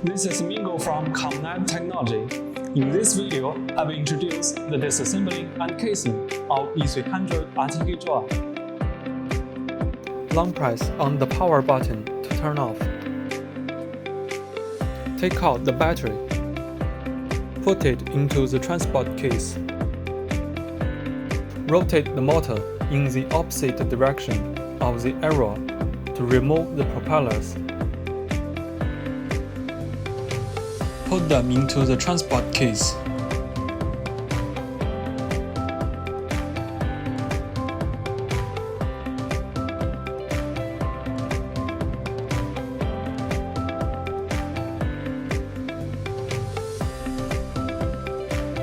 This is Mingo from ComNav Technology. In this video, I will introduce the disassembling and casing of E300 RTK Drone. Long press on the power button to turn off. Take out the battery. Put it into the transport case. Rotate the motor in the opposite direction of the arrow to remove the propellers. Put them into the transport case.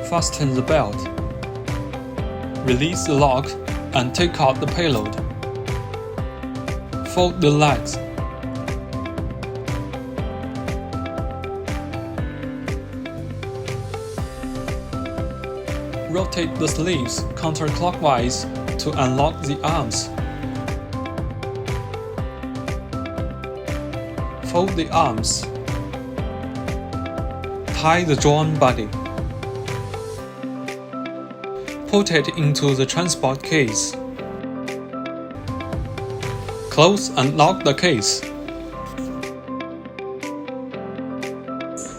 Fasten the belt. Release the lock and take out the payload. Fold the legs. Rotate the sleeves counterclockwise to unlock the arms. Fold the arms. Tie the drone body. Put it into the transport case. Close and lock the case.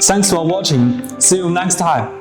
Thanks for watching. See you next time.